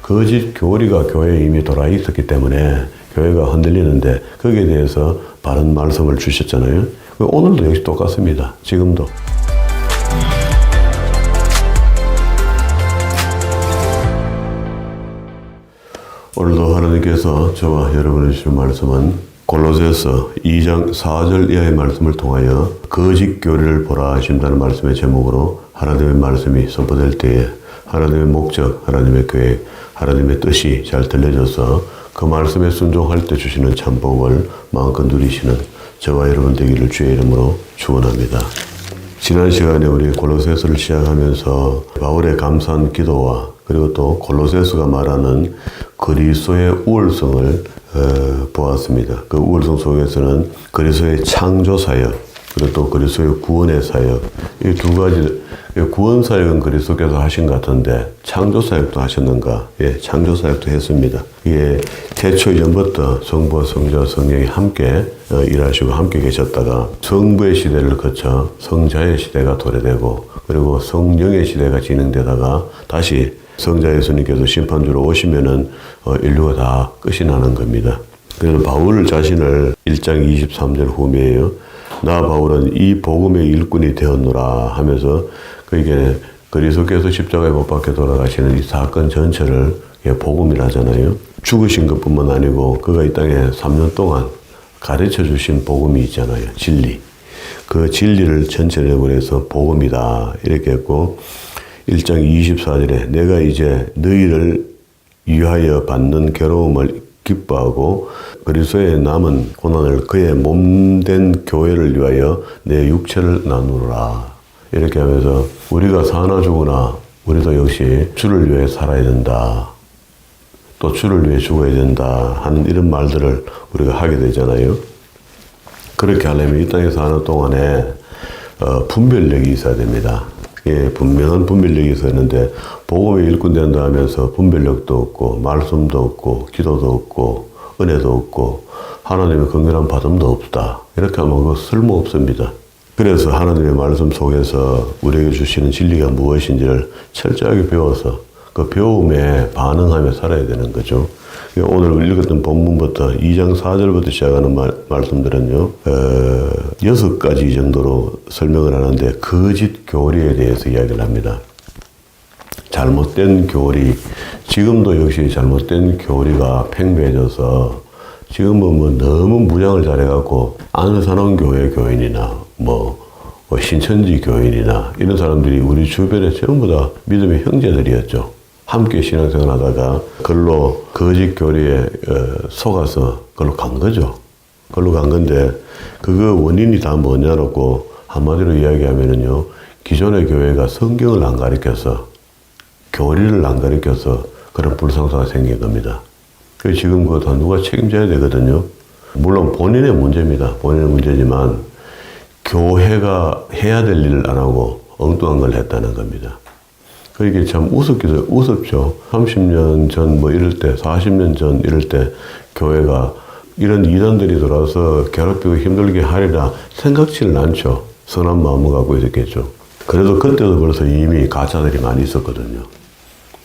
거짓 교리가 교회에 이미 돌아 있었기 때문에 교회가 흔들리는데 거기에 대해서 바른 말씀을 주셨잖아요. 오늘도 역시 똑같습니다. 지금도. 오늘도 하나님께서 저와 여러분을 주신 말씀은 골로새서 2장 4절 이하의 말씀을 통하여 거짓 교리를 보라 하신다는 말씀의 제목으로 하나님의 말씀이 선포될 때에 하나님의 목적, 하나님의 계획, 하나님의 뜻이 잘 들려져서 그 말씀에 순종할 때 주시는 참복을 마음껏 누리시는 저와 여러분 되기를 주의 이름으로 축원합니다. 지난 시간에 우리 골로새서를 시작하면서 바울의 감사한 기도와 그리고 또 골로새서가 말하는 그리스도의 우월성을 보았습니다. 그 우월성 속에서는 그리스도의 창조 사역, 그리고 또 그리스도의 구원의 사역, 이 두 가지, 구원 사역은 그리스도께서 하신 것 같은데 창조 사역도 하셨는가? 예, 창조 사역도 했습니다. 이게 태초 이전부터 성부와 성자와 성령이 함께 일하시고 함께 계셨다가 성부의 시대를 거쳐 성자의 시대가 도래되고 그리고 성령의 시대가 진행되다가 다시 성자 예수님께서 심판주로 오시면은 인류가 다 끝이 나는 겁니다. 그래서 바울 자신을 1장 23절 후미에요. 나 바울은 이 복음의 일꾼이 되었노라 하면서 그에게 그리스도께서 십자가에 못 박혀 돌아가시는 이 사건 전체를 복음이라잖아요. 죽으신 것뿐만 아니고 그가 이 땅에 3년 동안 가르쳐 주신 복음이 있잖아요. 진리. 그 진리를 전체를 그래서 복음이다 이렇게 했고 1장 24절에 내가 이제 너희를 위하여 받는 괴로움을 기뻐하고 그리스도의 남은 고난을 그의 몸된 교회를 위하여 내 육체를 나누라. 이렇게 하면서 우리가 사나 죽으나 우리도 역시 주를 위해 살아야 된다. 또 주를 위해 죽어야 된다 하는 이런 말들을 우리가 하게 되잖아요. 그렇게 하려면 이 땅에 사는 동안에 분별력이 있어야 됩니다. 예, 분명한 분별력이 있어야 하는데 복음의 일꾼 된다 하면서 분별력도 없고 말씀도 없고 기도도 없고 은혜도 없고 하나님의 긍휼한 받음도 없다. 이렇게 하면 그거 쓸모없습니다. 그래서 하나님의 말씀 속에서 우리에게 주시는 진리가 무엇인지를 철저하게 배워서 그 배움에 반응하며 살아야 되는 거죠. 오늘 읽었던 본문부터 2장 4절부터 시작하는 말씀들은요, 6가지 정도로 설명을 하는데, 거짓 교리에 대해서 이야기를 합니다. 잘못된 교리, 지금도 역시 잘못된 교리가 팽배해져서, 지금은 뭐 너무 무장을 잘해갖고, 안산원 교회 교인이나, 신천지 교인이나, 이런 사람들이 우리 주변에 전부 다 믿음의 형제들이었죠. 함께 신앙생활 하다가 그걸로 거짓 교리에 속아서 그걸로 간 거죠. 그걸로 간 건데 그거 원인이 다 뭐냐고 한마디로 이야기하면은요. 기존의 교회가 성경을 안 가르쳐서 교리를 안 가르쳐서 그런 불상사가 생긴 겁니다. 그래서 지금 그거 다 누가 책임져야 되거든요. 물론 본인의 문제입니다. 본인의 문제지만 교회가 해야 될 일을 안 하고 엉뚱한 걸 했다는 겁니다. 그게 참 우습죠. 30년 전 이럴 때, 40년 전 이럴 때 교회가 이런 이단들이 들어와서 괴롭히고 힘들게 하리라 생각지는 않죠. 선한 마음을 갖고 있었겠죠. 그래도 그때도 벌써 이미 가짜들이 많이 있었거든요.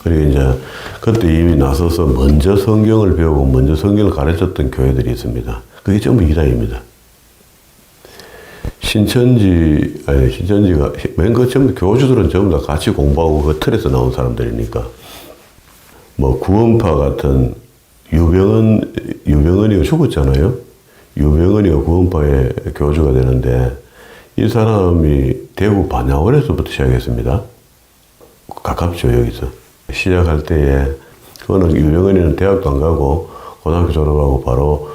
그리고 이제 그때 이미 나서서 먼저 성경을 배우고 먼저 성경을 가르쳤던 교회들이 있습니다. 그게 전부 이단입니다. 신천지가 맨 그 전부 교주들은 전부 다 같이 공부하고 그 틀에서 나온 사람들이니까 구원파 같은 유병언이가 죽었잖아요. 유병언이가 구원파의 교주가 되는데 이 사람이 대구 반야원에서부터 시작했습니다. 가깝죠 여기서. 시작할 때에 그거는 유병언이는 대학도 안 가고 고등학교 졸업하고 바로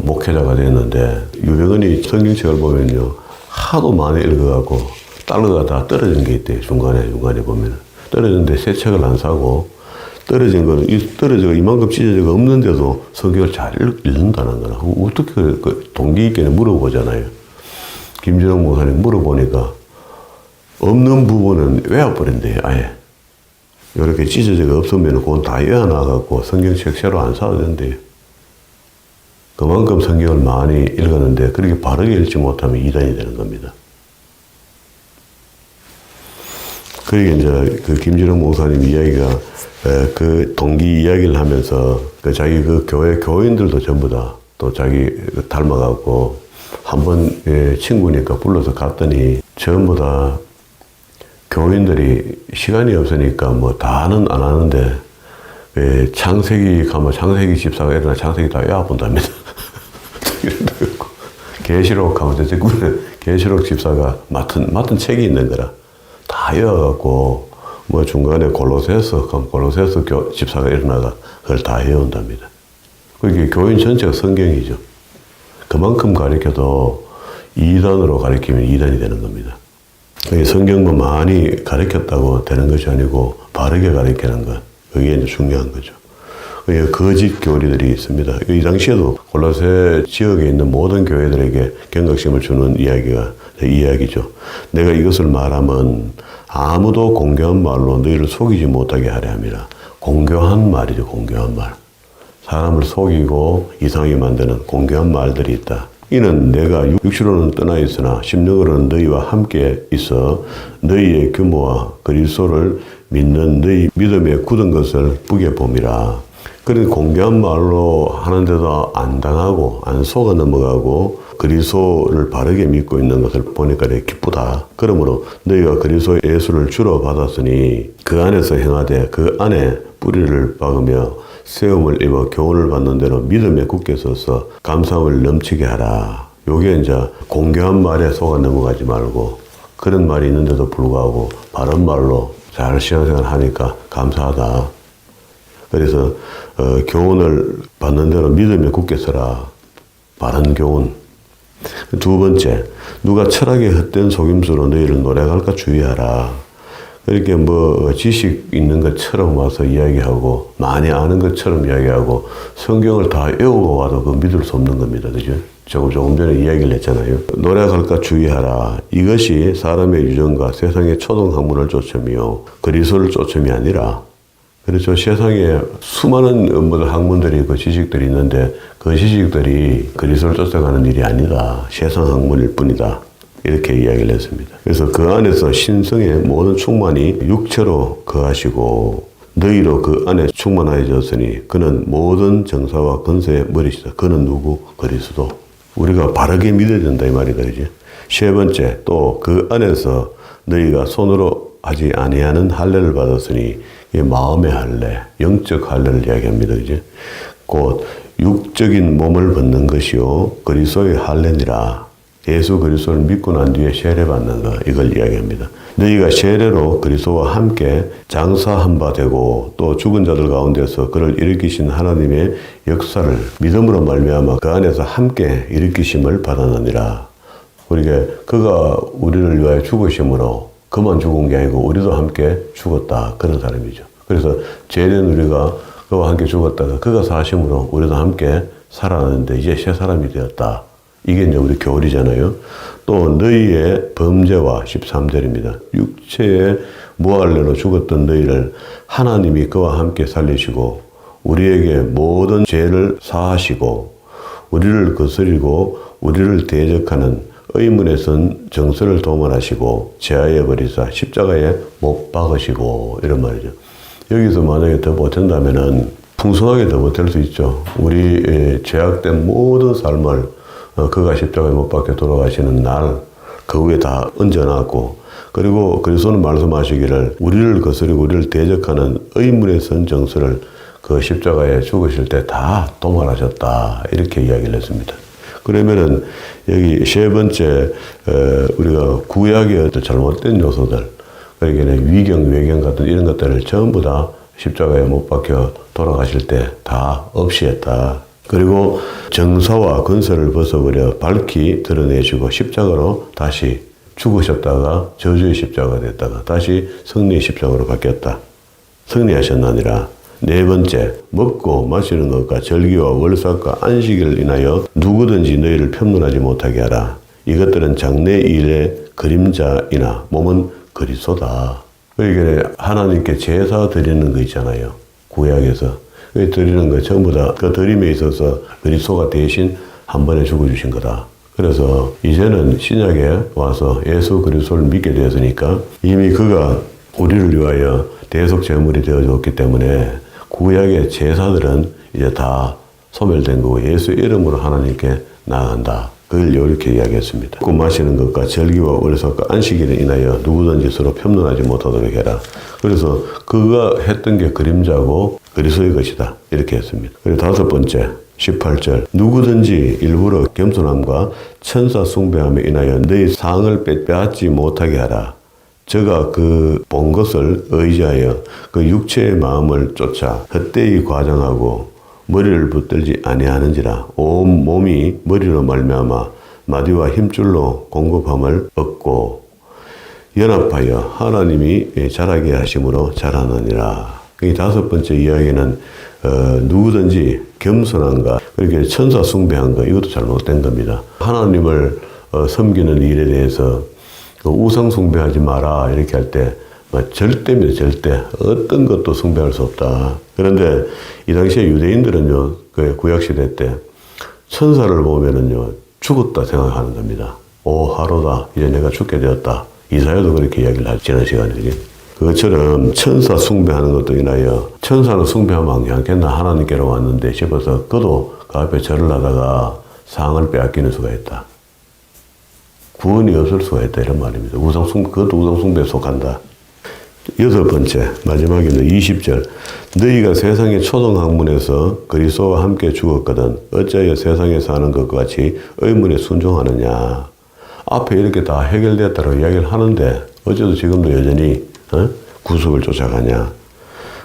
목회자가 됐는데 유병언이 성경책을 보면요 하도 많이 읽어갖고 달러가 다 떨어진 게 있대요. 중간에 보면 떨어졌는데 새 책을 안 사고 떨어진 거는 떨어져가 이만큼 찢어져가 없는데도 성경을 잘 읽는다는 거라. 어떻게 그 동기 있게 물어보잖아요. 김진영 목사님 물어보니까 없는 부분은 외워버린대요. 아예 이렇게 찢어져가 없으면 그건 다 외워놔갖고 성경책 새로 안 사도 된대요. 그만큼 성경을 많이 읽었는데 그렇게 바르게 읽지 못하면 이단이 되는 겁니다. 그게 이제 그 김진영 목사님 이야기가 그 동기 이야기를 하면서 그 자기 그 교회 교인들도 전부 다 또 자기 닮아갖고 한번 친구니까 불러서 갔더니 전부 다 교인들이 시간이 없으니까 뭐 다는 안 하는데 창세기 가면 창세기 집사가 일어나 창세기 다 외워본답니다. 계시록 가면 계시록 집사가 맡은 책이 있는 거라 다 외워갖고 뭐 중간에 골로새서 그럼 골로새서 집사가 일어나가 그걸 다 외운답니다. 그게 교인 전체가 성경이죠. 그만큼 가르쳐도 2단으로 가르치면 2단이 되는 겁니다. 성경만 많이 가르쳤다고 되는 것이 아니고 바르게 가르치는 것. 그게 이제 중요한 거죠. 거짓 교리들이 있습니다. 이 당시에도 골로새 지역에 있는 모든 교회들에게 경각심을 주는 이야기가 이 이야기죠. 내가 이것을 말하면 아무도 공교한 말로 너희를 속이지 못하게 하려 함이라. 공교한 말이죠. 공교한 말. 사람을 속이고 이상하게 만드는 공교한 말들이 있다. 이는 내가 육시로는 떠나 있으나 심령으로는 너희와 함께 있어 너희의 규모와 그리스도를 믿는 너희 믿음에 굳은 것을 보게 봄이라. 그런 공개한 말로 하는데도 안 당하고 안 속아 넘어가고 그리스도를 바르게 믿고 있는 것을 보니까 되게 기쁘다. 그러므로 너희가 그리스도 예수를 주로 받았으니 그 안에서 행하되 그 안에 뿌리를 박으며 세움을 입어 교훈을 받는 대로 믿음에 굳게 서서 감사함을 넘치게 하라. 요게 이제 공개한 말에 속아 넘어가지 말고 그런 말이 있는데도 불구하고 바른 말로 잘 신앙생활 하니까 감사하다. 그래서 교훈을 받는 대로 믿음에 굳게 서라. 바른 교훈. 두 번째, 누가 철학의 헛된 속임수로 너희를 노력할까 주의하라. 이렇게 뭐 지식 있는 것처럼 와서 이야기하고 많이 아는 것처럼 이야기하고 성경을 다 외우고 와도 그 믿을 수 없는 겁니다. 그죠? 조금 전에 이야기를 했잖아요. 노력할까 주의하라. 이것이 사람의 유전과 세상의 초등 학문을 쫓음이요 그리스도를 쫓음이 아니라. 그렇죠. 세상에 수많은 학문들이 그 지식들이 있는데 그 지식들이 그리스도를 쫓아가는 일이 아니다. 세상 학문일 뿐이다. 이렇게 이야기를 했습니다. 그래서 그 안에서 신성의 모든 충만이 육체로 거하시고 너희로 그 안에 충만하여졌으니 그는 모든 정사와 권세의 머리시다. 그는 누구? 그리스도. 우리가 바르게 믿어야 된다 이 말이다. 그지? 세 번째, 또 그 안에서 너희가 손으로 하지 아니하는 할례를 받았으니 이 마음의 할례, 영적 할례를 이야기합니다. 그지? 곧 육적인 몸을 벗는 것이요 그리스도의 할례니라. 예수 그리스도를 믿고 난 뒤에 세례받는 것, 이걸 이야기합니다. 너희가 세례로 그리스도와 함께 장사한 바 되고 또 죽은 자들 가운데서 그를 일으키신 하나님의 역사를 믿음으로 말미암아 그 안에서 함께 일으키심을 받았느니라. 우리가 그가 우리를 위하여 죽으심으로 그만 죽은 게 아니고 우리도 함께 죽었다. 그런 사람이죠. 그래서 죄된 우리가 그와 함께 죽었다가 그가 사심으로 우리도 함께 살아났는데 이제 새 사람이 되었다. 이게 이제 우리 교리잖아요. 또 너희의 범죄와 13절입니다. 육체의 무할례로 죽었던 너희를 하나님이 그와 함께 살리시고 우리에게 모든 죄를 사하시고 우리를 거스리고 우리를 대적하는 의문에 선 정서를 도말하시고 제하여 버리사 십자가에 못 박으시고 이런 말이죠. 여기서 만약에 더 보탠다면은 풍성하게 더 보탤 수 있죠. 우리 죄악된 모든 삶을 그가 십자가에 못 박혀 돌아가시는 날 그 위에 다 얹어놨고 그리고 그리스도는 말씀하시기를 우리를 거스리고 우리를 대적하는 의문의 선 정서를 그 십자가에 죽으실 때 다 도말하셨다 이렇게 이야기를 했습니다. 그러면은 여기 세 번째 우리가 구약의 어떤 잘못된 요소들 그러니까 위경, 외경 같은 이런 것들을 전부 다 십자가에 못 박혀 돌아가실 때 다 없이 했다. 그리고 정사와 권세를 벗어버려 밝히 드러내시고 십자가로 다시 죽으셨다가 저주의 십자가가 됐다가 다시 승리의 십자가로 바뀌었다. 승리하셨나니라. 네 번째, 먹고 마시는 것과 절기와 월삭과 안식일을 인하여 누구든지 너희를 편문하지 못하게 하라. 이것들은 장래 일의 그림자이나 몸은 그리스도다. 그러니까 하나님께 제사 드리는 거 있잖아요. 구약에서. 드리는 거 전부 다 그 드림에 있어서 그리스도가 대신 한 번에 죽어주신 거다. 그래서 이제는 신약에 와서 예수 그리스도를 믿게 되었으니까 이미 그가 우리를 위하여 대속 제물이 되어줬기 때문에 구약의 제사들은 이제 다 소멸된 거고 예수 이름으로 하나님께 나아간다. 그걸 이렇게 이야기했습니다. 먹고 마시는 것과 절기와 월삭과 안식일에 인하여 누구든지 서로 편론하지 못하도록 해라. 그래서 그가 했던 게 그림자고 그리스도의 것이다. 이렇게 했습니다. 그리고 다섯 번째 18절 누구든지 일부러 겸손함과 천사 숭배함에 인하여 너희 상을 빼앗지 못하게 하라. 저가 그 본 것을 의지하여 그 육체의 마음을 쫓아 헛되이 과장하고 머리를 붙들지 아니하는지라. 온 몸이 머리로 말미암아 마디와 힘줄로 공급함을 얻고 연합하여 하나님이 자라게 하심으로 자라느니라. 이 다섯 번째 이야기는 누구든지 겸손한가 그렇게 천사 숭배한 거 이것도 잘못된 겁니다. 하나님을 섬기는 일에 대해서 우상 숭배하지 마라 이렇게 할 때 절대입니다. 절대 어떤 것도 숭배할 수 없다. 그런데 이 당시에 유대인들은요 그 구약시대 때 천사를 보면은요 죽었다 생각하는 겁니다. 오 하루다 이제 내가 죽게 되었다. 이사야도 그렇게 이야기를 하죠. 지난 시간에. 그것처럼 천사 숭배하는 것도 인하여 천사는 숭배하면 괜찮겠나 하나님께로 왔는데 싶어서 그도 그 앞에 절을 하다가 상을 빼앗기는 수가 있다. 구원이 없을 수가 있다 이런 말입니다. 그것도 우상 숭배에 속한다. 여섯 번째 마지막입니다. 20절 너희가 세상의 초등학문에서 그리스도와 함께 죽었거든 어찌하여 세상에 사는 것과 같이 의문에 순종하느냐. 앞에 이렇게 다 해결됐다고 이야기를 하는데 어째도 지금도 여전히 구속을 쫓아가냐.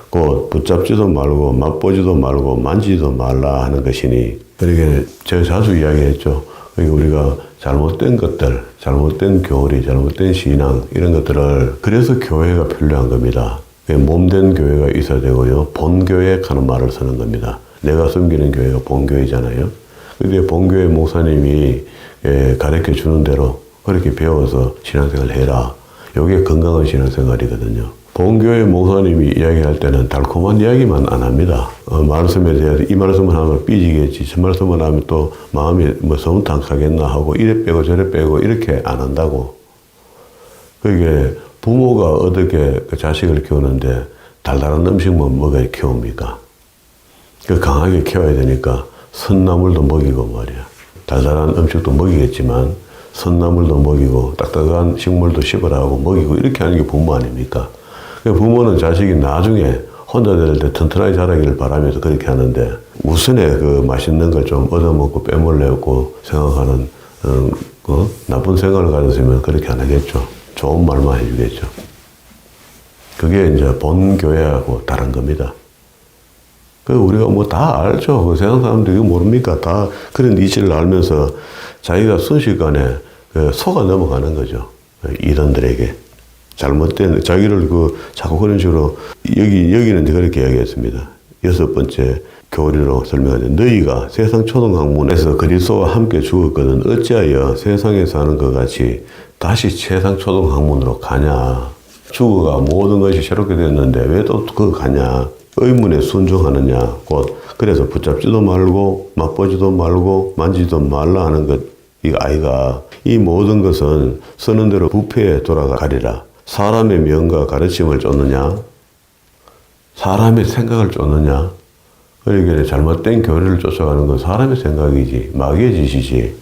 곧 붙잡지도 말고 맛보지도 말고 만지지도 말라 하는 것이니. 그러게 제가 자주 이야기했죠. 우리가 잘못된 것들, 잘못된 교리, 잘못된 신앙 이런 것들을 그래서 교회가 필요한 겁니다. 몸된 교회가 있어야 되고요. 본교회 하는 말을 쓰는 겁니다. 내가 섬기는 교회가 본교회잖아요. 근데 본교회 목사님이 가르쳐 주는 대로 그렇게 배워서 신앙생활을 해라. 이게 건강한 신앙생활이거든요. 본교회 목사님이 이야기할 때는 달콤한 이야기만 안 합니다. 말씀에 대해서 이 말씀을 하면 삐지겠지. 저 말씀을 하면 또 마음이 서운탕하겠나 하고 이래 빼고 저래 빼고 이렇게 안 한다고. 그게 부모가 어떻게 그 자식을 키우는데 달달한 음식만 먹어야 키웁니까? 그 강하게 키워야 되니까 선나물도 먹이고 말이야. 달달한 음식도 먹이겠지만 선나물도 먹이고 딱딱한 식물도 씹으라고 먹이고 이렇게 하는 게 부모 아닙니까? 부모는 자식이 나중에 혼자 될 때 튼튼하게 자라기를 바라면서 그렇게 하는데 우선에 그 맛있는 걸 좀 얻어먹고 빼먹으려고 생각하는 나쁜 생각을 가졌으면 그렇게 안 하겠죠. 좋은 말만 해주겠죠. 그게 이제 본 교회하고 다른 겁니다. 우리가 뭐 다 알죠. 그 세상 사람들이 모릅니까? 다 그런 이치를 알면서 자기가 순식간에 속아 넘어가는 거죠. 이단들에게. 잘못된, 자기를 자꾸 그런 식으로, 여기는 그렇게 이야기했습니다. 여섯 번째 교리로 설명하죠. 너희가 세상 초등학문에서 그리스도와 함께 죽었거든 어찌하여 세상에 사는 것 같이 다시 세상 초등학문으로 가냐. 죽어가 모든 것이 새롭게 됐는데 왜 또 그거 가냐. 의문에 순종하느냐. 곧, 그래서 붙잡지도 말고, 맛보지도 말고, 만지지도 말라 하는 것, 이거 아이가. 이 모든 것은 쓰는 대로 부패에 돌아가리라. 사람의 명과 가르침을 쫓느냐? 사람의 생각을 쫓느냐? 그러니까 잘못된 교리를 쫓아가는 건 사람의 생각이지, 마귀의 짓이지.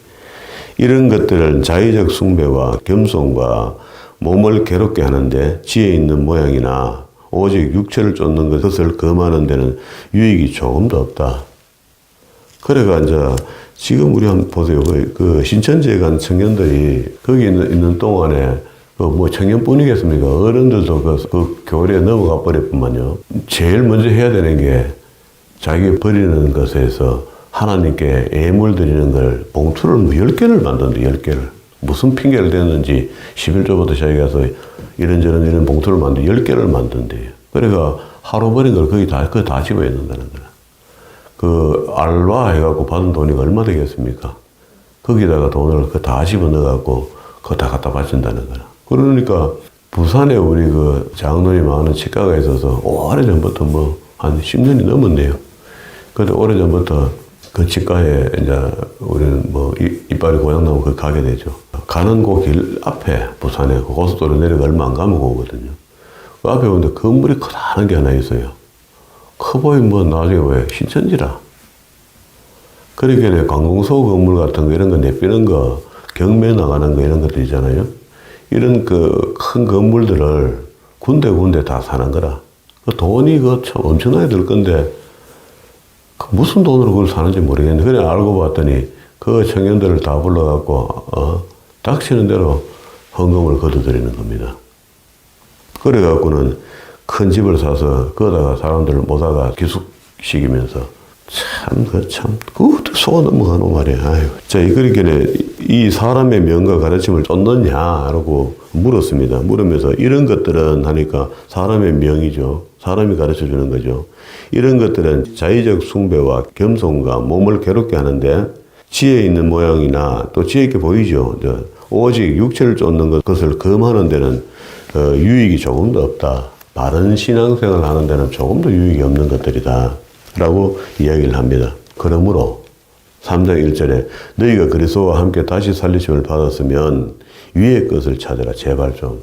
이런 것들은 자의적 숭배와 겸손과 몸을 괴롭게 하는데 지혜 있는 모양이나 오직 육체를 쫓는 것을 금하는 데는 유익이 조금도 없다. 그래가 이제 지금 우리 한번 보세요. 그 신천지에 간 청년들이 거기 있는 동안에 뭐 청년뿐이겠습니까? 어른들도 그 교리에 넘어가 버렸구만요. 제일 먼저 해야 되는 게 자기 버리는 것에서 하나님께 예물 드리는 걸 봉투를 뭐 10개를 만든대, 10개를. 무슨 핑계를 댔는지 11조부터 시작해서 이런저런 이런 봉투를 만들 10개를 만든대요. 그러니까 하루 버린 걸 그거 다 집어야 된다는 거야. 그 알바 해갖고 받은 돈이 얼마 되겠습니까? 거기다가 돈을 다 집어 넣어갖고 그거 다 갖다 바친다는 거야. 그러니까 부산에 우리 그 장로님 하는 치과가 있어서 오래전부터 뭐 한 10년이 넘었네요. 근데 오래전부터 그 치과에 이제 우리는 뭐 이빨이 고장나면 그 가게 되죠. 가는 그 길 앞에 부산에 고속도로 내려가 얼마 안 가면 오거든요. 그 앞에 보는데 건물이 커다란 게 하나 있어요. 커 보이면 뭐 나중에 왜 신천지라. 그러니까 관공서 건물 같은 거 이런 거 내비는 거 경매 나가는 거 이런 것들 있잖아요. 이런 그 큰 건물들을 군데군데 다 사는 거라. 그 돈이 그 참 엄청나게 들 건데 무슨 돈으로 그걸 사는지 모르겠는데 그래 알고 봤더니 그 청년들을 다 불러갖고 닥치는 대로 헌금을 거둬들이는 겁니다. 그래갖고는 큰 집을 사서 거기다가 사람들을 모다가 기숙시키면서 그것도 속아 넘어가는 말이야. 아유. 자, 그러니까 이 사람의 명과 가르침을 쫓느냐라고 물었습니다. 물으면서 이런 것들은 하니까 사람의 명이죠. 사람이 가르쳐 주는 거죠. 이런 것들은 자의적 숭배와 겸손과 몸을 괴롭게 하는데 지혜 있는 모양이나 또 지혜 있게 보이죠. 오직 육체를 쫓는 것을 금하는 데는 유익이 조금도 없다. 바른 신앙생활을 하는 데는 조금도 유익이 없는 것들이다. 라고 이야기를 합니다. 그러므로 3장 1절에 너희가 그리스도와 함께 다시 살리심을 받았으면 위의 것을 찾으라. 제발 좀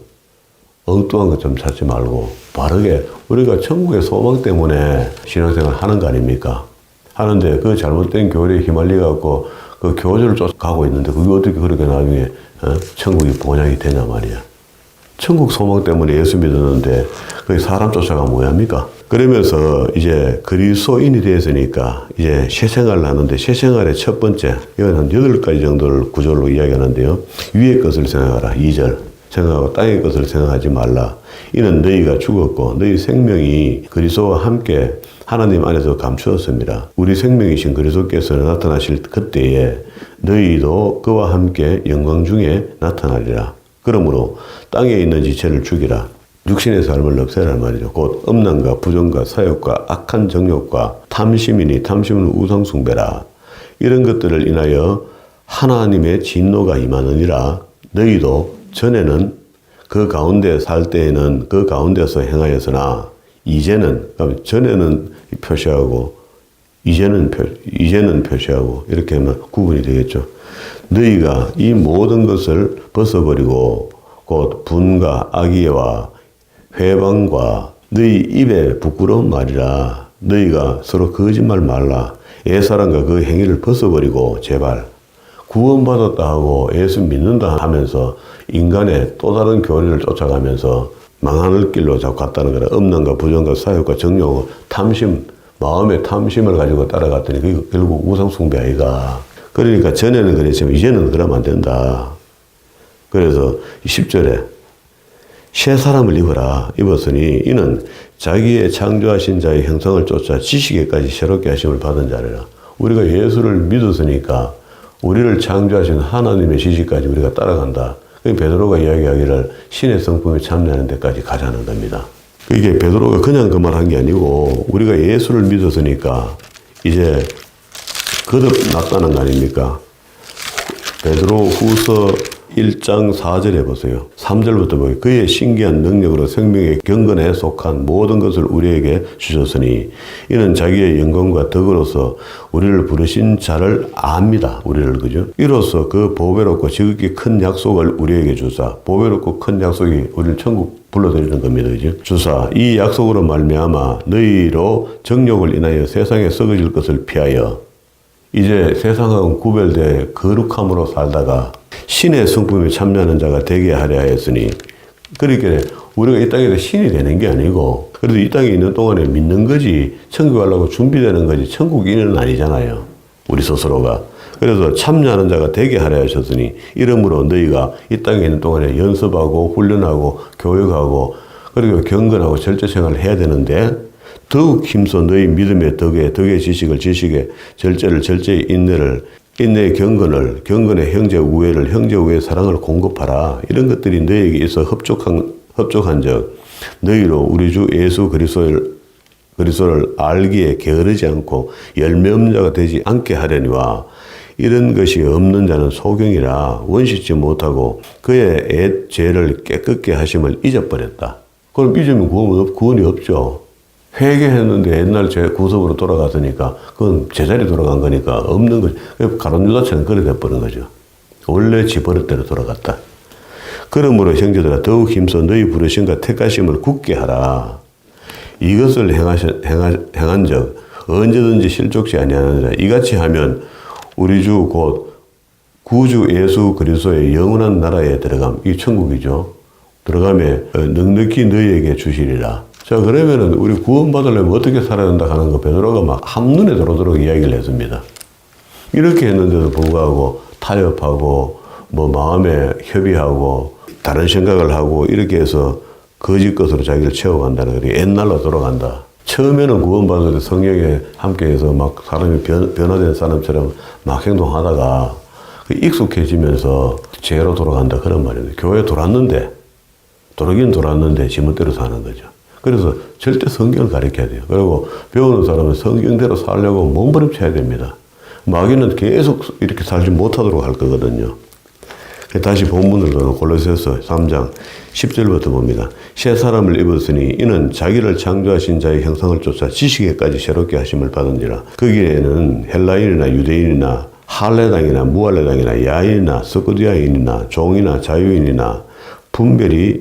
엉뚱한 것 좀 찾지 말고 바르게 우리가 천국의 소망 때문에 신앙생활 하는 거 아닙니까? 하는데 그 잘못된 교리에 휘말려갖고 그 교조를 쫓아가고 있는데 그게 어떻게 그렇게 나중에 천국이 본향이 되냐 말이야. 천국 소망 때문에 예수 믿었는데 그 사람 쫓아가면 뭐합니까? 그러면서 이제 그리스도인이 되었으니까 이제 새 생활을 하는데 새 생활의 첫 번째 이건 한 8가지 정도를 구절로 이야기하는데요. 위의 것을 생각하라. 2절 생각하고 땅의 것을 생각하지 말라. 이는 너희가 죽었고 너희 생명이 그리스도와 함께 하나님 안에서 감추었습니다. 우리 생명이신 그리스도께서 나타나실 그때에 너희도 그와 함께 영광 중에 나타나리라. 그러므로 땅에 있는 지체를 죽이라. 육신의 삶을 없애란 말이죠. 곧 음란과 부정과 사욕과 악한 정욕과 탐심이니 탐심은 우상숭배라. 이런 것들을 인하여 하나님의 진노가 임하느니라. 너희도 전에는 그 가운데 살 때에는 그 가운데서 행하였으나 이제는 전에는 표시하고 이제는 표시하고 이렇게 하면 구분이 되겠죠. 너희가 이 모든 것을 벗어버리고 곧 분과 악의와 회방과 너희 입에 부끄러운 말이라. 너희가 서로 거짓말 말라. 옛사람과 그 행위를 벗어버리고 제발 구원받았다 하고 예수 믿는다 하면서 인간의 또 다른 교리를 쫓아가면서 망하는 길로 자꾸 갔다는 거라. 음란과 부정과 사욕과 정욕, 탐심, 마음의 탐심을 가지고 따라갔더니 그게 결국 우상숭배 아이가. 그러니까 전에는 그랬지만 이제는 그러면 안 된다. 그래서 10절에 새 사람을 입었으니 이는 자기의 창조하신 자의 형상을 쫓아 지식에까지 새롭게 하심을 받은 자리라. 우리가 예수를 믿었으니까 우리를 창조하신 하나님의 지식까지 우리가 따라간다. 베드로가 이야기하기를 신의 성품에 참여하는 데까지 가자는 겁니다. 이게 베드로가 그냥 그 말 한 게 아니고 우리가 예수를 믿었으니까 이제 거듭났다는 거 아닙니까? 베드로 후서 1장 4절에 보세요. 3절부터 보세요. 그의 신기한 능력으로 생명의 경건에 속한 모든 것을 우리에게 주셨으니 이는 자기의 영광과 덕으로서 우리를 부르신 자를 압니다. 우리를 그죠? 이로써 그 보배롭고 지극히 큰 약속을 우리에게 주사. 보배롭고 큰 약속이 우리를 천국 불러들이는 겁니다. 그죠? 주사. 이 약속으로 말미암아 너희로 정욕을 인하여 세상에 썩어질 것을 피하여 이제 세상하고 구별되어 거룩함으로 살다가 신의 성품에 참여하는 자가 되게 하려 하였으니 그러니까 우리가 이 땅에서 신이 되는 게 아니고 그래도 이 땅에 있는 동안에 믿는 거지 천국 가려고 준비되는 거지 천국인은 아니잖아요. 우리 스스로가. 그래서 참여하는 자가 되게 하려 하셨으니 이러므로 너희가 이 땅에 있는 동안에 연습하고 훈련하고 교육하고 그리고 경건하고 절제 생활을 해야 되는데 더욱 힘써 너희 믿음의 덕의 지식을 지식에 절제를 절제의 인내의 경건의 형제 우애를 형제 우애의 사랑을 공급하라. 이런 것들이 너희에게 있어 협족한 적 너희로 우리 주 예수 그리스도를 알기에 게으르지 않고 열매 없는 자가 되지 않게 하려니와 이런 것이 없는 자는 소경이라 원시치 못하고 그의 옛 죄를 깨끗게 하심을 잊어버렸다. 그럼 잊으면 구원이 없죠. 회개했는데 옛날 제 구속으로 돌아갔으니까 그건 제자리 돌아간 거니까 없는 거지. 가룟유다처럼 그래 돼버린 거죠. 원래 지 버릇대로 돌아갔다. 그러므로 형제들아 더욱 힘써 너희 부르심과 택하심을 굳게 하라. 이것을 행한 적 언제든지 실족지 아니하느니라. 이같이 하면 우리 주 곧 구주 예수 그리스도의 영원한 나라에 들어감. 이 천국이죠. 들어가면 넉넉히 너희에게 주시리라. 자, 그러면은 우리 구원받으려면 어떻게 살아야 된다 하는 거 베드로가 막 한눈에 들어오도록 이야기를 했습니다. 이렇게 했는데도 불구하고 타협하고 뭐 마음에 협의하고 다른 생각을 하고 이렇게 해서 거짓 것으로 자기를 채워간다는 거예요. 옛날로 돌아간다. 처음에는 구원받을 때 성령에 함께해서 막 사람이 변화된 사람처럼 막 행동하다가 익숙해지면서 죄로 돌아간다 그런 말입니다. 교회 돌아긴 돌았는데 지멋대로 사는 거죠. 그래서 절대 성경을 가르쳐야 돼요. 그리고 배우는 사람은 성경대로 살려고 몸부림쳐야 됩니다. 마귀는 계속 이렇게 살지 못하도록 할 거거든요. 다시 본문으로 골로새서 3장 10절부터 봅니다. 새 사람을 입었으니 이는 자기를 창조하신 자의 형상을 쫓아 지식에까지 새롭게 하심을 받은지라. 거기에는 헬라인이나 유대인이나 할레당이나 무할레당이나 야인이나 스쿠디아인이나 종이나 자유인이나 분별이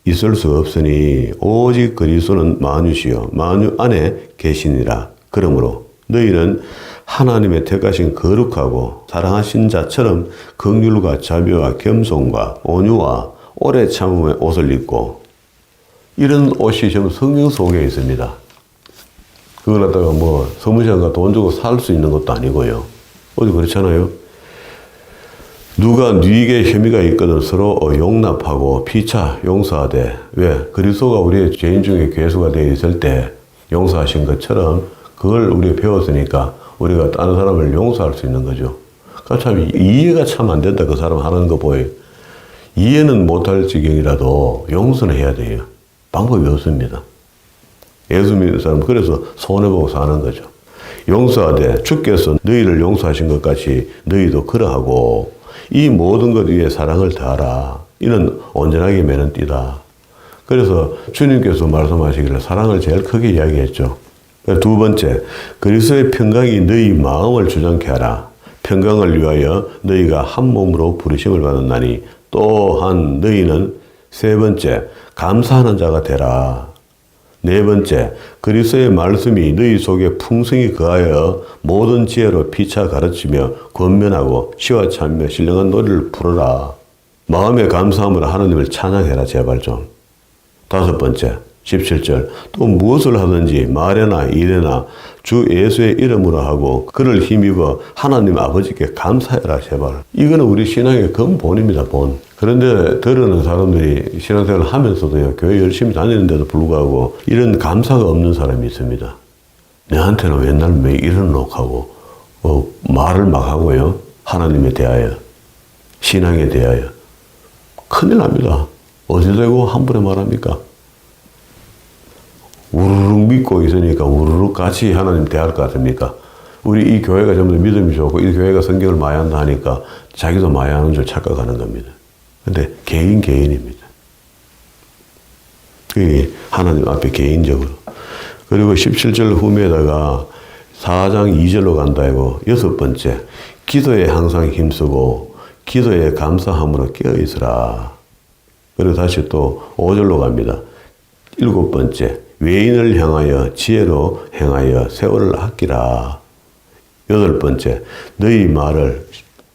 있을 수 없으니 오직 그리스도는 만유시요 만유 안에 계시니라. 그러므로 너희는 하나님의 택하신 거룩하고 사랑하신 자처럼 긍휼과 자비와 겸손과 온유와 오래 참음의 옷을 입고, 이런 옷이 지금 성경 속에 있습니다. 그걸 갖다가 뭐 서무시한가 돈 주고 살 수 있는 것도 아니고요. 어디 그렇잖아요. 누가 네게 혐의가 있거든 서로 용납하고 피차 용서하되. 왜? 그리스도가 우리의 죄인 중에 괴수가 되어 있을 때 용서하신 것처럼 그걸 우리가 배웠으니까 우리가 다른 사람을 용서할 수 있는 거죠. 그러니까 참 이해가 참 안 된다. 그 사람 하는 거 보여. 이해는 못할 지경이라도 용서는 해야 돼요. 방법이 없습니다. 예수 믿는 사람은 그래서 손해보고 사는 거죠. 용서하되 주께서 너희를 용서하신 것 같이 너희도 그러하고 이 모든 것 위에 사랑을 다하라. 이는 온전하게 매는 띠다. 그래서 주님께서 말씀하시기를 사랑을 제일 크게 이야기했죠. 두 번째, 그리스도의 평강이 너희 마음을 주장케 하라. 평강을 위하여 너희가 한 몸으로 부르심을 받았나니 또한 너희는 세 번째, 감사하는 자가 되라. 네 번째, 그리스도의 말씀이 너희 속에 풍성히 거하여 모든 지혜로 피차 가르치며 권면하고 시와 참며 신령한 노래를 부르라. 마음의 감사함으로 하나님을 찬양해라. 제발 좀. 다섯 번째, 17절, 또 무엇을 하든지 말에나 일에나 주 예수의 이름으로 하고 그를 힘입어 하나님 아버지께 감사해라. 제발. 이거는 우리 신앙의 근본입니다. 본. 그런데 들으는 사람들이 신앙생활을 하면서도요, 교회 열심히 다니는데도 불구하고 이런 감사가 없는 사람이 있습니다. 내한테는 맨날 왜 이런 녹하고 말을 막 하고요, 하나님에 대하여, 신앙에 대하여. 큰일 납니다. 어디 대고 한 번에 말합니까? 우르륵 믿고 있으니까 우르륵 같이 하나님 대할 것 같습니까? 우리 이 교회가 전부 믿음이 좋고 이 교회가 성경을 많이 한다 하니까 자기도 많이 하는 줄 착각하는 겁니다. 근데 개인입니다. 그게 하나님 앞에 개인적으로. 그리고 17절 후면에다가 4장 2절로 간다 이고 여섯 번째, 기도에 항상 힘쓰고 기도에 감사함으로 깨어있으라. 그리고 다시 또 5절로 갑니다. 일곱 번째, 외인을 향하여 지혜로 행하여 세월을 아끼라. 여덟 번째, 너희 말을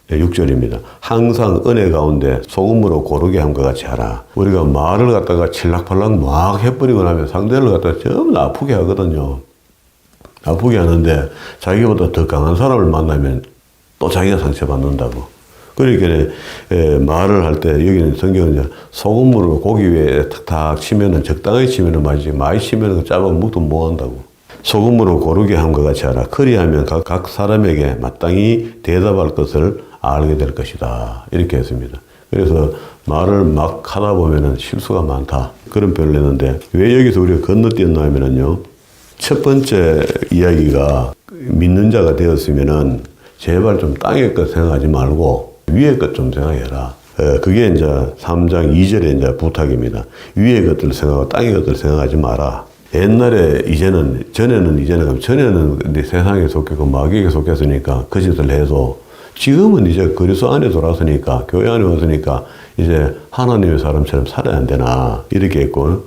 6절입니다. 항상 은혜 가운데 소금으로 고르게 함과 같이 하라. 우리가 말을 갖다가 칠락팔락 막 해버리고 나면 상대를 갖다가 전부 다 아프게 하거든요. 아프게 하는데 자기보다 더 강한 사람을 만나면 또 자기가 상처받는다고. 그러니까 말을 할 때 여기는 성경은 소금으로 고기 위에 탁탁 치면은 적당히 치면은 맞지, 많이 치면은 짜고 묵도 못 한다고. 소금으로 고르게 함과 같이 하라. 그리하면 각 사람에게 마땅히 대답할 것을 알게 될 것이다. 이렇게 했습니다. 그래서 말을 막 하다 보면은 실수가 많다. 그런 표현을 했는데 왜 여기서 우리가 건너뛰었나 하면은요, 첫 번째 이야기가 믿는 자가 되었으면은 제발 좀 땅의 것 생각하지 말고 위의 것 좀 생각해라. 그게 이제 3장 2절의 이제 부탁입니다. 위의 것들 생각하고 땅의 것들 생각하지 마라. 옛날에 전에는 내 세상에 속했고 마귀에게 속했으니까 그 짓을 해도 지금은 이제 그리스도 안에 돌아서니까 교회 안에 왔으니까 이제 하나님의 사람처럼 살아야 안 되나 이렇게 했고,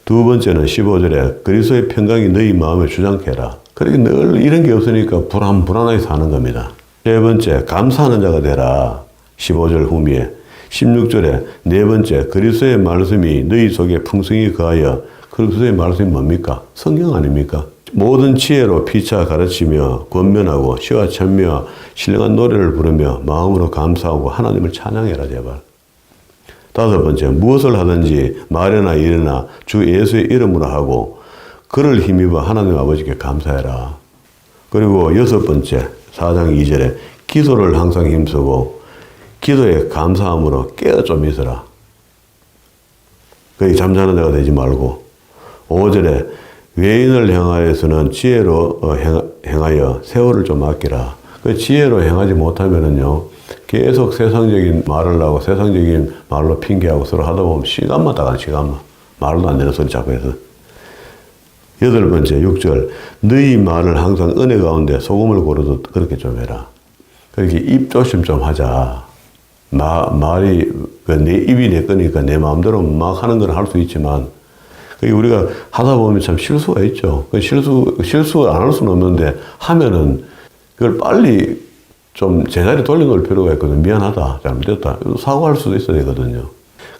두 번째는 15절에 그리스도의 평강이 너희 마음에 주장케 해라. 그렇게 늘 이런 게 없으니까 불안하게 사는 겁니다. 세 번째, 감사하는 자가 되라. 15절 후미에. 16절에 네 번째, 그리스도의 말씀이 너희 속에 풍성히 거하여. 그리스도의 말씀이 뭡니까? 성경 아닙니까? 모든 지혜로 피차 가르치며 권면하고 시와 찬미와 신령한 노래를 부르며 마음으로 감사하고 하나님을 찬양해라 제발. 다섯 번째, 무엇을 하든지 말이나 일이나 주 예수의 이름으로 하고 그를 힘입어 하나님 아버지께 감사해라. 그리고 여섯 번째, 4장 2절에 기도를 항상 힘쓰고 기도에 감사함으로 깨어 좀 있어라. 거기 잠자는 자가 되지 말고. 5절에 외인을 향하여서는 지혜로 행하여 세월을 좀 아끼라. 그 지혜로 행하지 못하면은요, 계속 세상적인 말을 하고 세상적인 말로 핑계하고 서로 하다 보면 시간만 말도 안 되는 소리 자꾸 해서. 여덟 번째, 6절. 너희 말을 항상 은혜 가운데 소금을 고르듯 그렇게 좀 해라. 그렇게 입 조심 좀 하자. 말이, 내 입이 내 거니까 내 마음대로 막 하는 건 할 수 있지만, 우리가 하다 보면 참 실수가 있죠. 실수 안 할 수는 없는데, 하면은 그걸 빨리 좀 제자리 돌려놓을 필요가 있거든. 미안하다. 잘못됐다. 사과할 수도 있어야 되거든요.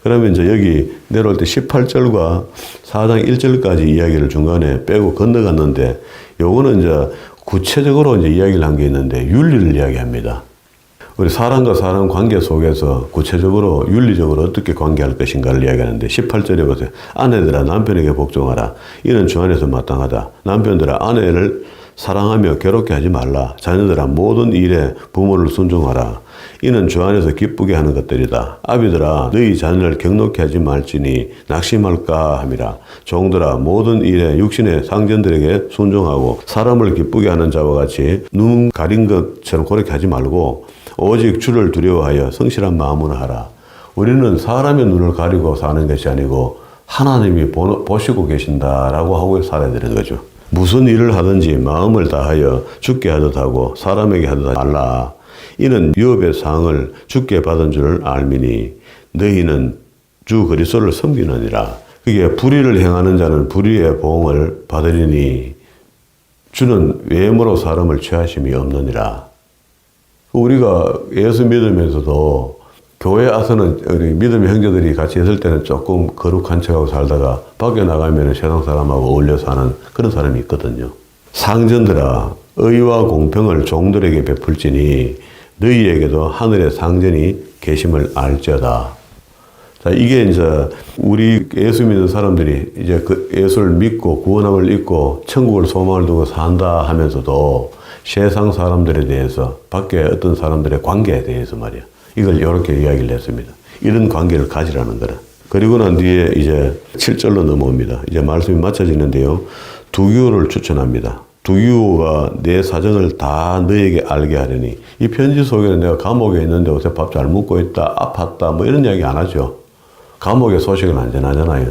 그러면 이제 여기 내려올 때 18절과 4장 1절까지 이야기를 중간에 빼고 건너갔는데, 요거는 이제 구체적으로 이제 이야기를 한 게 있는데, 윤리를 이야기합니다. 우리 사람과 사람 관계 속에서 구체적으로 윤리적으로 어떻게 관계할 것인가를 이야기하는데 18절에 보세요. 아내들아 남편에게 복종하라. 이는 주 안에서 마땅하다. 남편들아 아내를 사랑하며 괴롭게 하지 말라. 자녀들아 모든 일에 부모를 순종하라. 이는 주 안에서 기쁘게 하는 것들이다. 아비들아 너희 자녀를 경록케 하지 말지니 낙심할까 함이라. 종들아 모든 일에 육신의 상전들에게 순종하고 사람을 기쁘게 하는 자와 같이 눈 가린 것처럼 그렇게 하지 말고 오직 주를 두려워하여 성실한 마음으로 하라. 우리는 사람의 눈을 가리고 사는 것이 아니고 하나님이 보시고 계신다라고 하고 살아야 되는 거죠. 무슨 일을 하든지 마음을 다하여 주께 하듯 하고 사람에게 하듯 말라. 이는 유업의 상을 주께 받은 줄을 알미니 너희는 주 그리스도를 섬기느니라. 그게 불의를 행하는 자는 불의의 보응을 받으리니 주는 외모로 사람을 취하심이 없느니라. 우리가 예수 믿으면서도 교회 와서는 우리 믿음의 형제들이 같이 있을 때는 조금 거룩한 척하고 살다가 밖에 나가면 세상 사람하고 어울려 사는 그런 사람이 있거든요. 상전들아 의와 공평을 종들에게 베풀지니 너희에게도 하늘의 상전이 계심을 알지어다. 자, 이게 이제 우리 예수 믿는 사람들이 이제 그 예수를 믿고 구원함을 입고 천국을 소망을 두고 산다 하면서도 세상 사람들에 대해서 밖에 어떤 사람들의 관계에 대해서 말이야. 이걸 이렇게 이야기를 했습니다. 이런 관계를 가지라는 거라. 그리고 난 뒤에 이제 7절로 넘어옵니다. 이제 말씀이 맞춰지는데요. 두기호를 추천합니다. 두기호가 내 사정을 다 너에게 알게 하려니. 이 편지 속에는 내가 감옥에 있는데 어제 밥 잘 먹고 있다, 아팠다, 뭐 이런 이야기 안 하죠. 감옥의 소식은 안 전하잖아요.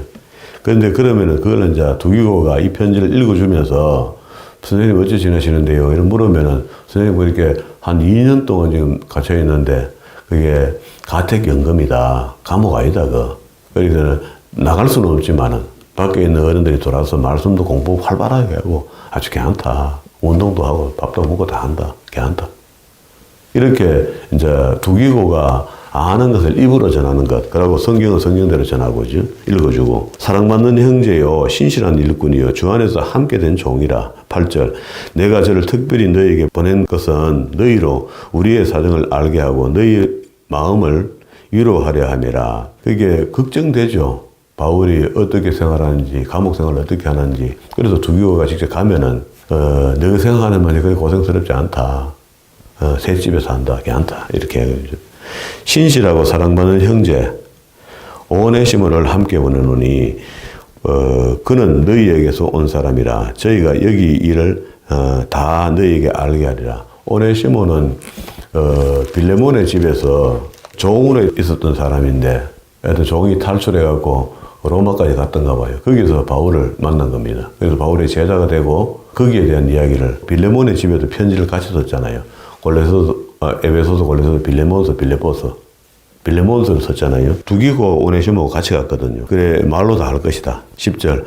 그런데 그러면은 그걸 이제 두기호가 이 편지를 읽어주면서 선생님 어찌 지내시는데요? 이런 물으면은 선생님 뭐 이렇게 한 2년 동안 지금 갇혀 있는데 그게 가택연금이다. 감옥 아니다, 그래서 나갈 수는 없지만은 밖에 있는 어른들이 돌아서 말씀도 공부 활발하게 하고 아주 괜찮다. 운동도 하고 밥도 먹고 다 한다. 괜찮다. 이렇게 이제 두기고가 아는 것을 입으로 전하는 것. 그리고 성경은 성경대로 전하고 읽어주고. 사랑받는 형제요 신실한 일꾼이요 주 안에서 함께 된 종이라. 8절. 내가 저를 특별히 너에게 보낸 것은 너희로 우리의 사정을 알게 하고 너희 마음을 위로하려 함이라. 그게 걱정되죠. 바울이 어떻게 생활하는지, 감옥 생활을 어떻게 하는지. 그래서 두기호가 직접 가면은 너가 생각하는 말이 그렇게 고생스럽지 않다. 새 집에 산다. 괜찮다. 이렇게 해야죠. 신실하고 사랑받는 형제 오네시모를 함께 보내노니 그는 너희에게서 온 사람이라. 저희가 여기 일을 다 너희에게 알게 하리라. 오네시모는 빌레몬의 집에서 종으로 있었던 사람인데 하여튼 종이 탈출해갖고 로마까지 갔던가 봐요. 거기서 바울을 만난 겁니다. 그래서 바울의 제자가 되고 거기에 대한 이야기를 빌레몬의 집에도 편지를 같이 썼잖아요. 에베소서, 골로새서, 빌레몬서, 빌레보서, 빌레몬서를 썼잖아요. 두기고 오네시모가 같이 갔거든요. 그래 말로 다 할 것이다. 10절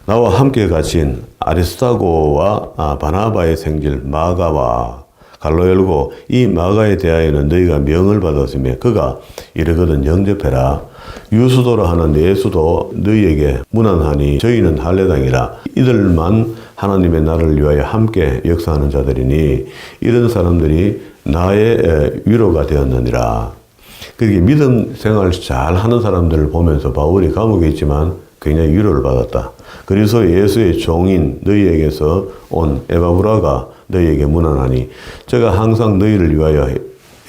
나와 함께 갇힌 아리스타고와 바나바의 생질 마가와 갈로 열고 이 마가에 대하여는 너희가 명을 받았으며 그가 이르거든 영접해라. 유수도라 하는 예수도 너희에게 문안하니 저희는 할례당이라. 이들만 하나님의 나라를 위하여 함께 역사하는 자들이니 이런 사람들이 나의 위로가 되었느니라. 그렇게 믿음 생활 잘 하는 사람들을 보면서 바울이 감옥에 있지만 굉장히 위로를 받았다. 그래서 예수의 종인 너희에게서 온 에바브라가 너희에게 문안하니 저가 항상 너희를 위하여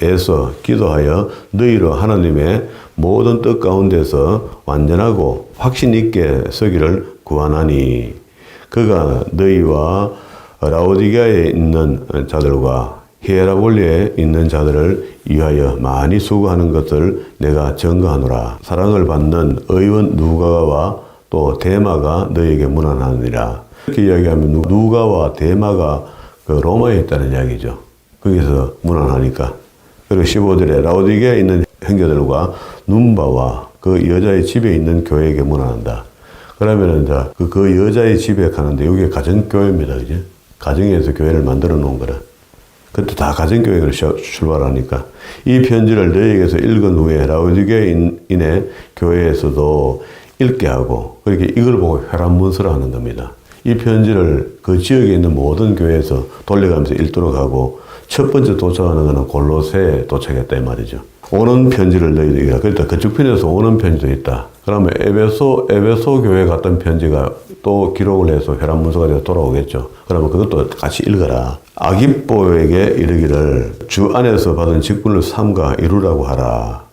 애써 기도하여 너희로 하나님의 모든 뜻 가운데서 완전하고 확신 있게 서기를 구하나니 그가 너희와 라오디게아에 있는 자들과 히에라볼리에 있는 자들을 위하여 많이 수고하는 것을 내가 증거하노라. 사랑을 받는 의원 누가와 또 데마가 너희에게 문안하느니라. 이렇게 이야기하면 누가와 데마가 그 로마에 있다는 이야기죠. 거기서 문안하니까. 그리고 15절에 라오디게아에 있는 형제들과 눈바와 그 여자의 집에 있는 교회에게 문안한다. 그러면은 이제 그 여자의 집에 가는데 여기가 가정교회입니다. 그죠? 가정에서 교회를 만들어 놓은 거라. 그때 다 가정교회로 출발하니까 이 편지를 너희에게서 읽은 후에 라오디게아인의 교회에서도 읽게 하고 그렇게 이걸 보고 회람문서라 하는 겁니다. 이 편지를 그 지역에 있는 모든 교회에서 돌려가면서 읽도록 하고 첫 번째 도착하는 것은 골로새에 도착했다 이 말이죠. 오는 편지를 너희들이라. 그러니까 그쪽 편에서 오는 편지도 있다. 그러면 에베소 교회 갔던 편지가 또 기록을 해서 회람문서가 되어 돌아오겠죠. 그러면 그것도 같이 읽어라. 아기뽀에게 이르기를 주 안에서 받은 직분을 삼가 이루라고 하라.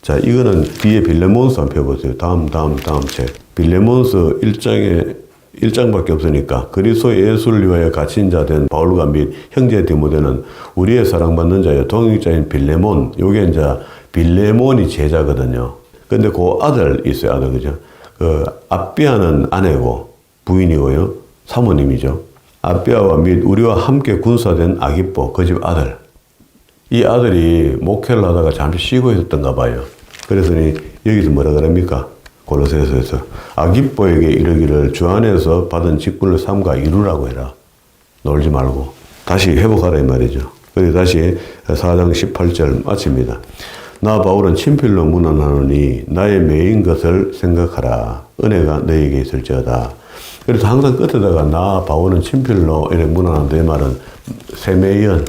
자, 이거는 뒤에 빌레몬서 한번 펴보세요. 다음 책. 빌레몬서 1장밖에 없으니까 그리스도 예수를 위하여 갇힌 자 된 바울과 및 형제 디모데는 우리의 사랑받는 자여 동역자인 빌레몬, 요게 이제 빌레몬이 제자거든요. 근데 그 아들 있어요, 아들, 그죠? 그 아비아는 아내고 부인이고요, 사모님이죠. 아비아와 및 우리와 함께 군사된 아기뽀, 그 집 아들. 이 아들이 목회를 하다가 잠시 쉬고 있었던가 봐요. 그래서니 여기서 뭐라 그럽니까? 골로새서에서 아기뽀에게 이르기를 주 안에서 받은 직분을 삼가 이루라고 해라. 놀지 말고 다시 회복하라 이 말이죠. 그리고 다시 4장 18절 마칩니다. 나 바울은 친필로 문안하노니 나의 매인 것을 생각하라. 은혜가 너에게 있을지어다. 그래서 항상 끝에다가 나 바울은 친필로 이렇게 문안한다 이 말은 세메이언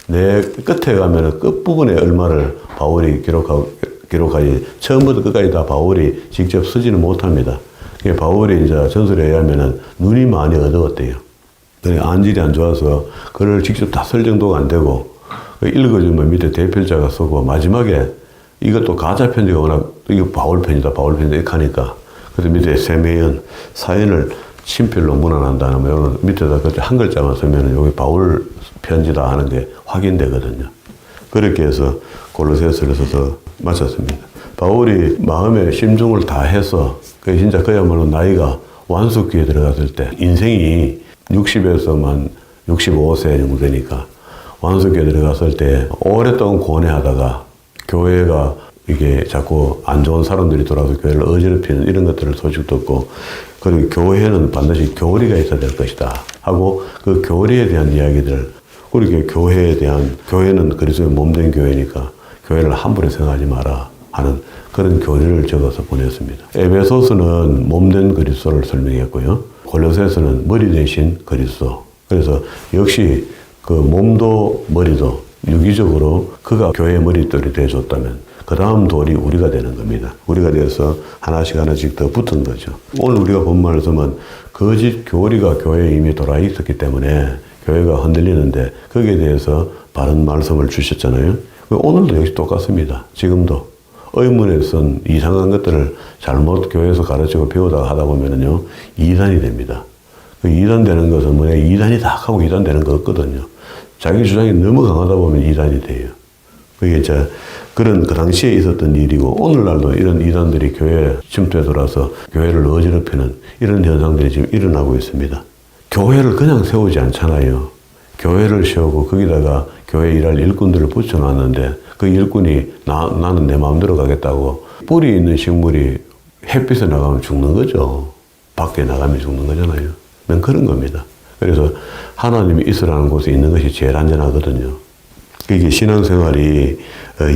내 끝에 가면은 끝부분에 얼마를 바울이 기록하지 처음부터 끝까지 다 바울이 직접 쓰지는 못합니다. 바울이 이제 전설에 의하면은 눈이 많이 어두웠대요. 안질이 안 좋아서 그걸 직접 다 쓸 정도가 안 되고 읽어주면 밑에 대필자가 쓰고 마지막에 이것도 가짜 편지가 워낙 이거 바울 편지다 이렇게 하니까 그래서 밑에 세메연 사연을 친필로 문안한다 하면 밑에다 한 글자만 쓰면 여기 바울 편지다 하는 게 확인되거든요. 그렇게 해서 골로새서를 써서 마쳤습니다. 바울이 마음의 심중을 다 해서 그 진짜 그야말로 나이가 완숙기에 들어갔을 때 인생이 60에서만 65세 정도 되니까 완숙기에 들어갔을 때 오랫동안 고뇌하다가 교회가 이게 자꾸 안 좋은 사람들이 돌아서 교회를 어지럽히는 이런 것들을 소식 듣고 그리고 교회는 반드시 교리가 있어야 될 것이다 하고 그 교리에 대한 이야기들 그리고 교회는 그리스도의 몸된 교회니까 교회를 함부로 생각하지 마라 하는 그런 교리를 적어서 보냈습니다. 에베소서는 몸된 그리스도를 설명했고요. 골로새서는 머리 대신 그리스도. 그래서 역시 그 몸도 머리도 유기적으로 그가 교회의 머릿돌이 되어줬다면 그 다음 돌이 우리가 되는 겁니다. 우리가 돼서 하나씩 더 붙은 거죠. 오늘 우리가 본 말씀은 거짓 교리가 교회에 이미 돌아 있었기 때문에 교회가 흔들리는데 거기에 대해서 바른 말씀을 주셨잖아요. 오늘도 역시 똑같습니다. 지금도 의문에 쓴 이상한 것들을 잘못 교회에서 가르치고 배우다가 하다 보면은요, 이단이 됩니다. 그 이단 되는 것은 뭐냐, 이단이다 하고 이단 되는 거 없거든요. 자기 주장이 너무 강하다 보면 이단이 돼요. 그게 이제 그런 그 당시에 있었던 일이고, 오늘날도 이런 이단들이 교회에 침투해 들어와서 교회를 어지럽히는 이런 현상들이 지금 일어나고 있습니다. 교회를 그냥 세우지 않잖아요. 교회를 세우고 거기다가 교회 일할 일꾼들을 붙여놨는데 그 일꾼이 나는 내 마음대로 가겠다고 뿌리 있는 식물이 햇빛에 나가면 죽는 거죠. 밖에 나가면 죽는 거잖아요. 난 그런 겁니다. 그래서 하나님이 있으라는 곳에 있는 것이 제일 안전하거든요. 이게 신앙생활이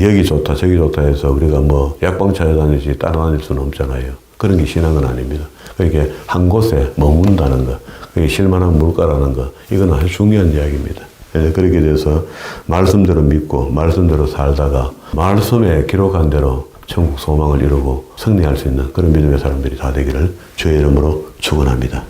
여기 좋다 저기 좋다 해서 우리가 뭐 약방 찾아다니지 따라다닐 수는 없잖아요. 그런 게 신앙은 아닙니다. 그러니까 한 곳에 머문다는 것, 그게 실만한 물가라는 것, 이건 아주 중요한 이야기입니다. 그렇게 돼서 말씀대로 믿고 말씀대로 살다가 말씀에 기록한 대로 천국 소망을 이루고 승리할 수 있는 그런 믿음의 사람들이 다 되기를 주의 이름으로 축원합니다.